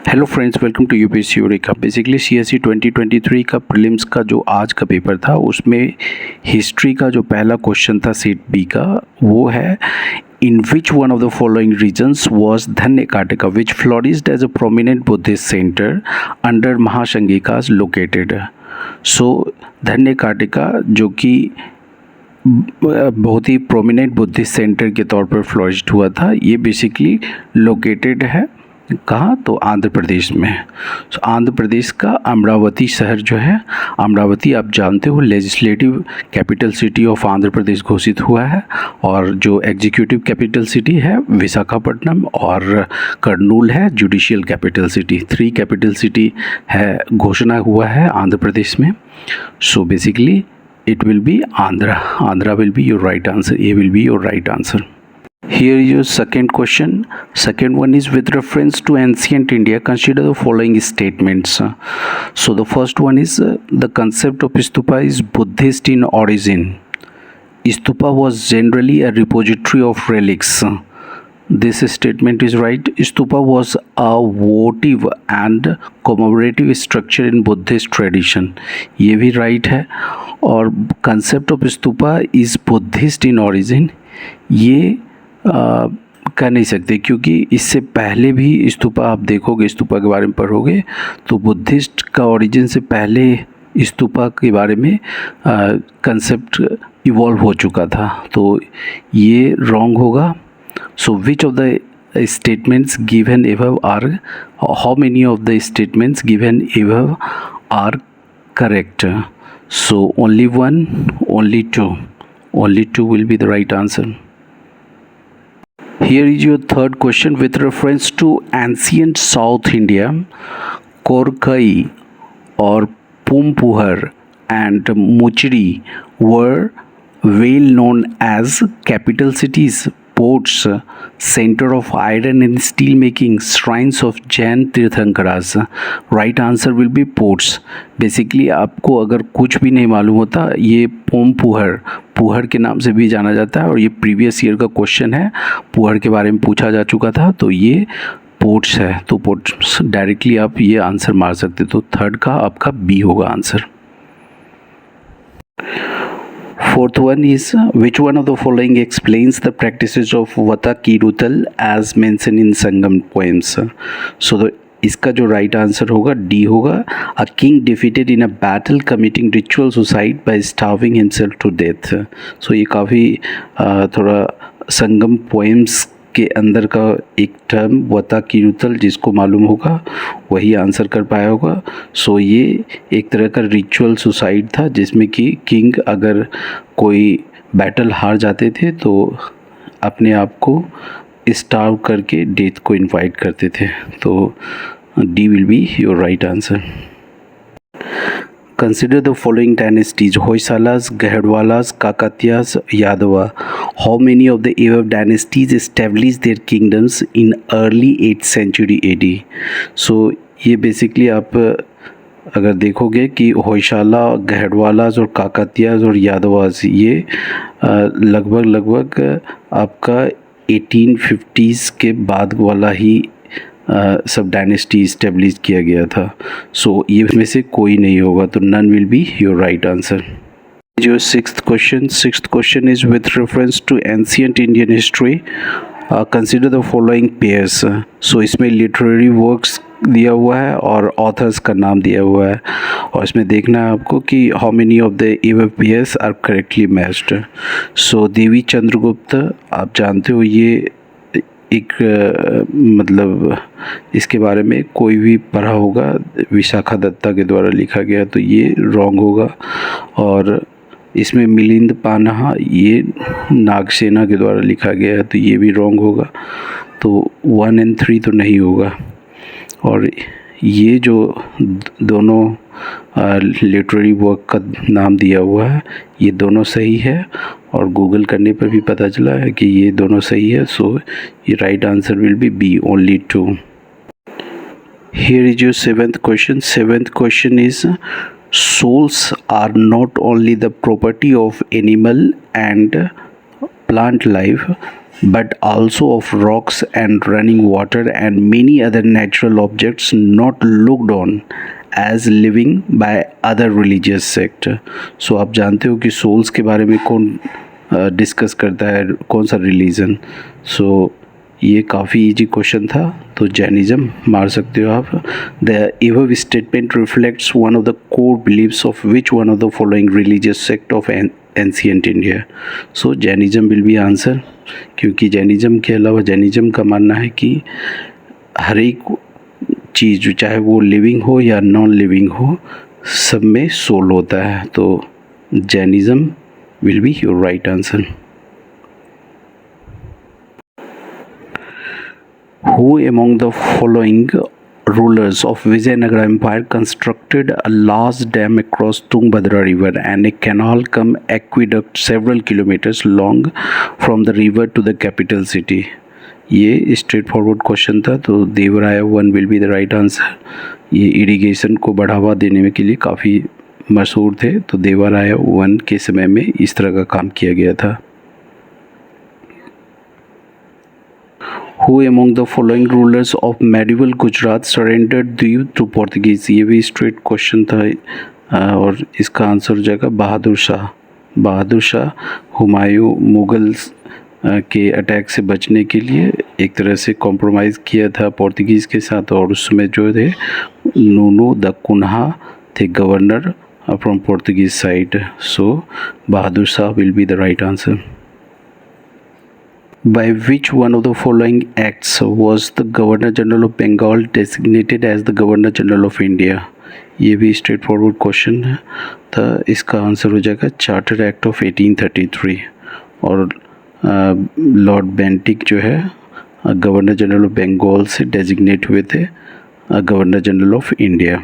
Hello friends, welcome to UPSC Eureka. Basically CSC 2023 का prelims का जो आज का पेपर था उसमें हिस्ट्री का जो पहला क्वेश्चन था सेट बी का, वो है in which one of the following regions was Dhanyakataka which flourished as a prominent Buddhist centre under Mahasanghikas located. So Dhanyakataka जो कि बहुत ही प्रोमिनेंट बुद्धिस्ट सेंटर के तौर पर फ्लोरिश्ड हुआ था, ये बेसिकली लोकेटेड है कहाँ, तो आंध्र प्रदेश में। तो आंध्र प्रदेश का अमरावती शहर जो है, अमरावती आप जानते हो legislative capital city of Andhra Pradesh घोषित हुआ है, और जो एग्जीक्यूटिव कैपिटल सिटी है विशाखापट्टनम, और कर्नूल है judicial capital city. 3 capital city है घोषणा हुआ है आंध्र प्रदेश में। So basically it will be Andhra will be your right answer. A will be your right answer. Here is your second question. Second one is with reference to ancient India, consider the following statements. So the first one is the concept of stupa is Buddhist in origin. Stupa was generally a repository of relics. This statement is right. Stupa was a votive and commemorative structure in Buddhist tradition. ये भी right है। और concept of stupa is Buddhist in origin, ये कह नहीं सकते, क्योंकि इससे पहले भी स्तूपा आप देखोगे, स्तूपा के बारे में पढ़ोगे तो बुद्धिस्ट का ओरिजिन से पहले स्तूपा के बारे में कंसेप्ट इवॉल्व हो चुका था, तो ये रॉन्ग होगा। So which of the statements given above are, how many of the statements given above are correct? So only one, only two will be the right answer. Here is your third question with reference to ancient South India. Korkai or Pumpuhar and Muchiri were well known as capital cities, ports, center of iron and steel making, shrines of Jain Tirthankaras. Right answer will be ports. Basically आपको अगर कुछ भी नहीं मालूम होता, ये पुहर के नाम से भी जाना जाता है, और ये प्रीवियस ईयर का क्वेश्चन है, पुहर के बारे में पूछा जा चुका था, तो ये पोर्ट्स है, तो पोर्ट्स डायरेक्टली आप ये आंसर मार सकते, तो थर्ड का आपका बी होगा answer. Fourth one is which one of the following explains the practices of Vata Kirutal as mentioned in Sangam poems? So इसका जो राइट आंसर होगा डी होगा। A king defeated in a battle committing ritual suicide by starving himself to death. So ये काफ़ी थोड़ा संगम poems के अंदर का एक टर्म वता किरुतल, जिसको मालूम होगा वही आंसर कर पाया होगा। सो ये एक तरह का रिचुअल सुसाइड था, जिसमें कि किंग अगर कोई बैटल हार जाते थे तो अपने आप को स्टार्व करके डेथ को इनवाइट करते थे, तो D will be your right answer. Consider the following dynasties: Hoysalas, Gahadwalas, Kakatiyas, Yadava. How many of the above dynasties established their kingdoms in early 8th century AD? So ये basically आप अगर देखोगे कि होयसाला, गहडवालास और काकतियास और यादवास, ये लगभग आपका 1850s के बाद वाला ही सब डायनेस्टी इस्टेब्लिश किया गया था। सो ये में से कोई नहीं होगा, तो none will be your right answer. जो sixth question is with reference to ancient Indian history, consider the following pairs. So इसमें लिटरेरी वर्क्स दिया हुआ है और ऑथर्स का नाम दिया हुआ है, और इसमें देखना है आपको कि how many of the above pairs are correctly matched. So Devi Chandragupta आप जानते हो, ये एक मतलब इसके बारे में कोई भी पढ़ा होगा, विशाखा दत्ता के द्वारा लिखा गया, तो ये रॉन्ग होगा। और इसमें मिलिंद पानहा, ये नागसेना के द्वारा लिखा गया है, तो ये भी रॉन्ग होगा, तो 1 और 3 तो नहीं होगा। और ये जो दोनों लिटरेरी वर्क का नाम दिया हुआ है, ये दोनों सही है, और गूगल करने पर भी पता चला है कि ये दोनों सही है। सो ये right answer will be B, only 2। Here is your seventh question is souls are not only the property of animal and plant life, but also of rocks and running water and many other natural objects not looked on as living by other religious sect. So आप जानते हो कि souls के बारे में कौन discuss करता है, कौन सा रिलीजन. सो ये काफ़ी इजी क्वेश्चन था, तो जैनिज़्म मार सकते हो आप. The above statement reflects one of the core beliefs of which one of the following religious sect of ancient India. So Jainism will be answer, क्योंकि जैनिज़्म के अलावा जैनिज़्म का मानना है कि हर एक चीज़, चाहे वो लिविंग हो या नॉन लिविंग हो, सब में सोल होता है. तो Jainism will be your right answer. Who among the following rulers of Vijayanagara Empire constructed a large dam across Tungabhadra river and a canal cum aqueduct several kilometers long from the river to the capital city? ये straight forward question था, तो देवराया one will be the right answer. ये irrigation को बढ़ावा देने के लिए काफ़ी मशहूर थे, तो देवराया वन के समय में इस तरह का काम किया गया था. Who among the following rulers of medieval Gujarat surrendered Diu to Portuguese? ये भी स्ट्रेट क्वेश्चन था और इसका आंसर हो जाएगा बहादुर शाह. बहादुर शाह हुमायूं मुगल्स के अटैक से बचने के लिए एक तरह से कॉम्प्रोमाइज़ किया था पोर्तुगीज़ के साथ, और उस समय जो थे नूनू द कुन्हा थे governor from Portuguese side. So Bahadur Shah will be the right answer. By which one of the following acts was the Governor General of Bengal designated as the Governor General of India? ये भी straight forward question है, तो इसका answer हो जाएगा charter act of 1833. और Lord Bentinck जो है गवर्नर जनरल ऑफ बंगाल से डेजिग्नेट हुए थे गवर्नर जनरल ऑफ इंडिया.